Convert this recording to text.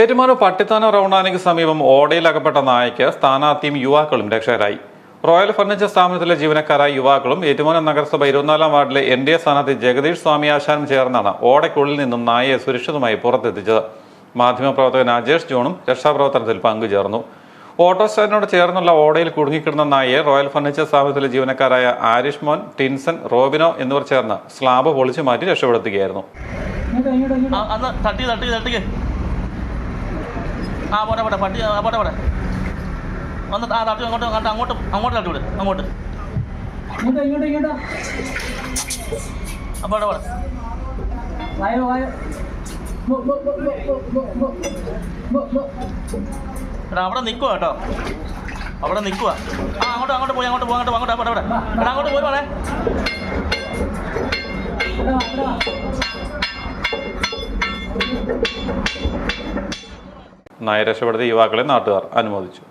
ഏറ്റുമാനൂർ പട്ടിത്താന റൗണ്ടാനിക്ക് സമീപം ഓടയിൽ അകപ്പെട്ട നായയ്ക്ക് സ്ഥാനാർത്ഥിയും യുവാക്കളും രക്ഷകരായി. റോയൽ ഫർണിച്ചർ സ്ഥാപനത്തിലെ ജീവനക്കാരായ യുവാക്കളും ഏറ്റുമാനൂർ നഗരസഭ 24-ാം വാർഡിലെ NDA സ്ഥാനാർത്ഥി ജഗദീഷ് സ്വാമി ആശാനും ചേർന്നാണ് ഓടയ്ക്കുള്ളിൽ നിന്നും നായയെ സുരക്ഷിതമായി പുറത്തെത്തിച്ചത്. മാധ്യമപ്രവർത്തകൻ അജേഷ് ജോണും രക്ഷാപ്രവർത്തനത്തിൽ പങ്കുചേർന്നു. ഓട്ടോ സ്റ്റാൻഡിനോട് ചേർന്നുള്ള ഓടയിൽ കുടുങ്ങിക്കിടന്ന നായയെ റോയൽ ഫർണിച്ചർ സ്ഥാപനത്തിലെ ജീവനക്കാരായ ആരിഷ് മോൻ, ടിൻസൺ, റോബിനോ എന്നിവർ ചേർന്ന് സ്ലാബ് പൊളിച്ചു മാറ്റി രക്ഷപ്പെടുത്തുകയായിരുന്നു. പട്ടി പോട്ടെ വന്ന് തട്ടി അങ്ങോട്ട് തട്ടി വിട് അങ്ങോട്ട് എടാ അവിടെ നിൽക്കുക കേട്ടോ, അവിടെ നിൽക്കുക. അങ്ങോട്ട് പോയി അങ്ങോട്ട് പോയി വേണേ. നായ രക്ഷപ്പെടുത്തിയ യുവാക്കളെ നാട്ടുകാർ അനുമോദിച്ചു.